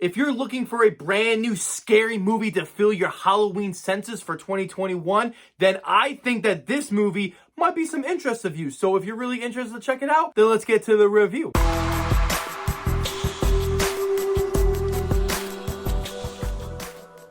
If you're looking for a brand new scary movie to fill your Halloween senses for 2021, then I think that this movie might be some interest of you. So if you're really interested to check it out, then let's get to the review.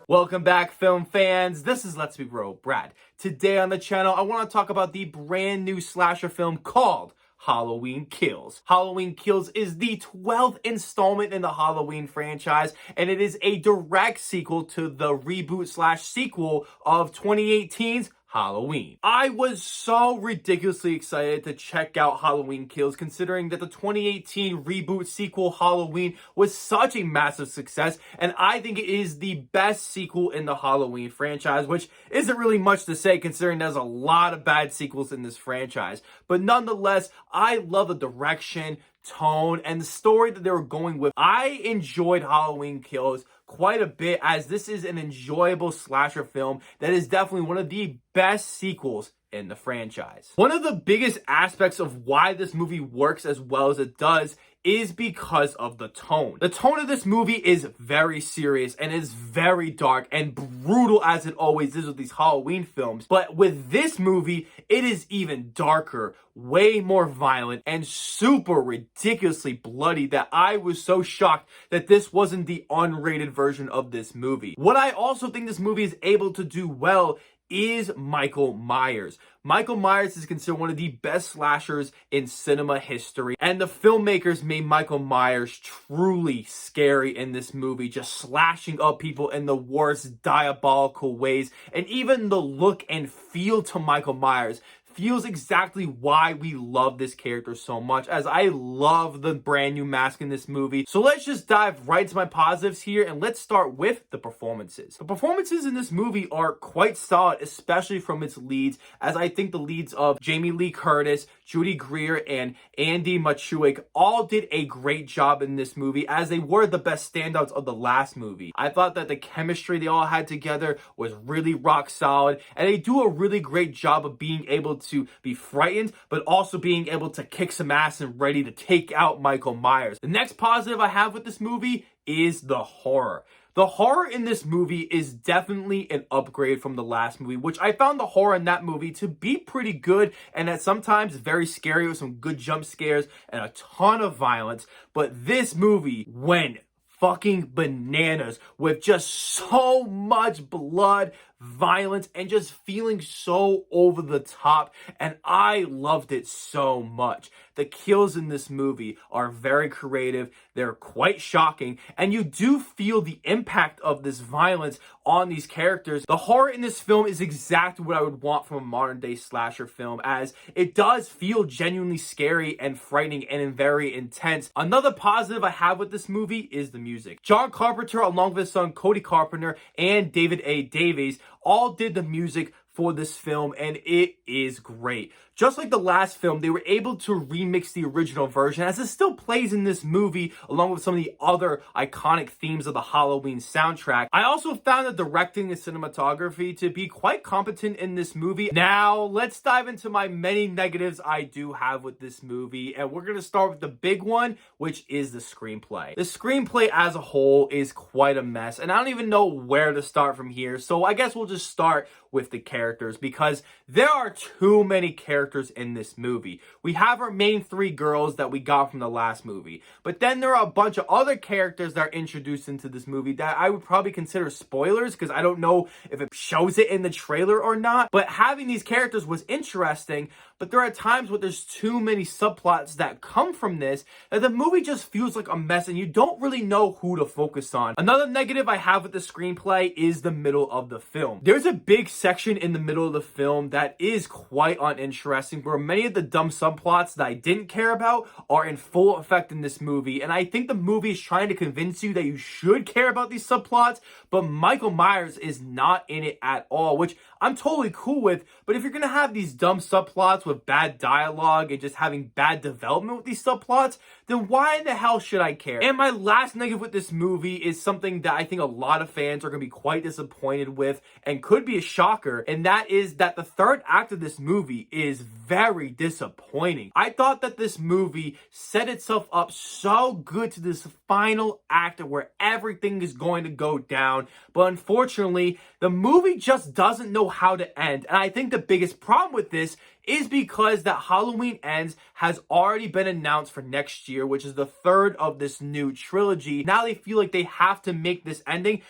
Welcome back, film fans. This is Let's Be Real, Brad. Today on the channel, I want to talk about the brand new slasher film called Halloween Kills. Halloween Kills is the 12th installment in the Halloween franchise, and it is a direct sequel to the reboot/sequel of 2018's Halloween. I was so ridiculously excited to check out Halloween Kills, considering that the 2018 reboot sequel Halloween was such a massive success, and I think it is the best sequel in the Halloween franchise, which isn't really much to say considering there's a lot of bad sequels in this franchise. But nonetheless, I love the direction, tone, and the story that they were going with. I enjoyed Halloween Kills quite a bit, as this is an enjoyable slasher film that is definitely one of the best sequels in the franchise. One of the biggest aspects of why this movie works as well as it does is because of the tone. The tone of this movie is very serious and is very dark and brutal, as it always is with these Halloween films. But with this movie, it is even darker, way more violent, and super ridiculously bloody that I was so shocked that this wasn't the unrated version of this movie. What I also think this movie is able to do well is Michael Myers. Michael Myers is considered one of the best slashers in cinema history, and the filmmakers made Michael Myers truly scary in this movie, just slashing up people in the worst diabolical ways. And even the look and feel to Michael Myers feels exactly why we love this character so much, as I love the brand new mask in this movie. So let's just dive right to my positives here, and let's start with the performances. The performances in this movie are quite solid, especially from its leads, as I think the leads of Jamie Lee Curtis, Judy Greer, and Andi Matichak all did a great job in this movie, as they were the best standouts of the last movie. I thought that the chemistry they all had together was really rock solid, and they do a really great job of being able to be frightened, but also being able to kick some ass and ready to take out Michael Myers. The next positive I have with this movie is the horror. The horror in this movie is definitely an upgrade from the last movie, which I found the horror in that movie to be pretty good, and at sometimes very scary with some good jump scares and a ton of violence. But this movie went fucking bananas with just so much blood, violence, and just feeling so over the top, and I loved it so much. The kills in this movie are very creative, they're quite shocking, and you do feel the impact of this violence on these characters. The horror in this film is exactly what I would want from a modern day slasher film, as it does feel genuinely scary and frightening and very intense. Another positive I have with this movie is the music. John Carpenter, along with his son Cody Carpenter and David A. Davies, all did the music for this film, and it is great. Just like the last film, they were able to remix the original version, as it still plays in this movie along with some of the other iconic themes of the Halloween soundtrack. I also found the directing and cinematography to be quite competent in this movie. Now, let's dive into my many negatives I do have with this movie, and we're going to start with the big one, which is the screenplay. The screenplay as a whole is quite a mess, and I don't even know where to start from here, so I guess we'll just start with the characters, because there are too many characters in this movie. We have our main three girls that we got from the last movie, but then there are a bunch of other characters that are introduced into this movie that I would probably consider spoilers, because I don't know if it shows it in the trailer or not. But having these characters was interesting, but there are times where there's too many subplots that come from this that the movie just feels like a mess, and you don't really know who to focus on. Another negative I have with the screenplay is the middle of the film. There's a big section in the middle of the film that is quite uninteresting, where many of the dumb subplots that I didn't care about are in full effect in this movie, and I think the movie is trying to convince you that you should care about these subplots, but Michael Myers is not in it at all, which I'm totally cool with. But if you're gonna have these dumb subplots with bad dialogue and just having bad development with these subplots, then why in the hell should I care? And my last negative with this movie is something that I think a lot of fans are gonna be quite disappointed with and could be a shocker, and and that is that the third act of this movie is very disappointing. I thought that this movie set itself up so good to this final act where everything is going to go down, but unfortunately, the movie just doesn't know how to end. And I think the biggest problem with this is because that Halloween Ends has already been announced for next year, which is the third of this new trilogy. Now they feel like they have to make this ending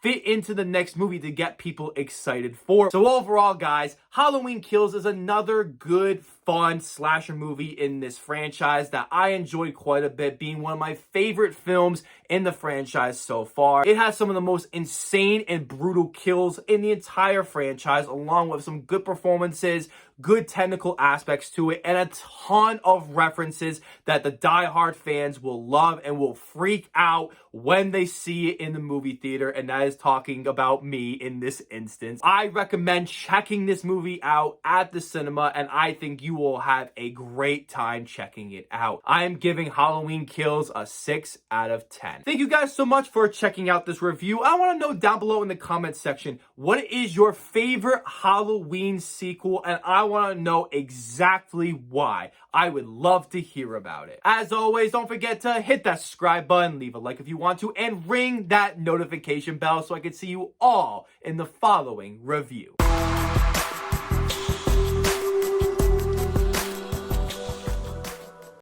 fit into the next movie to get people excited for it. So overall, guys, Halloween Kills is another good, fun slasher movie in this franchise that I enjoyed quite a bit, being one of my favorite films in the franchise so far. It has some of the most insane and brutal kills in the entire franchise, along with some good performances, good technical aspects to it, and a ton of references that the die-hard fans will love and will freak out when they see it in the movie theater, and that is talking about me in this instance. I recommend checking this movie out at the cinema, and I think you will have a great time checking it out. I am giving Halloween Kills a 6 out of 10. Thank you guys so much for checking out this review. I want to know down below in the comments section, what is your favorite Halloween sequel? And I want to know exactly why. I would love to hear about it. As always, don't forget to hit that subscribe button, leave a like if you want to, and ring that notification bell so I can see you all in the following review.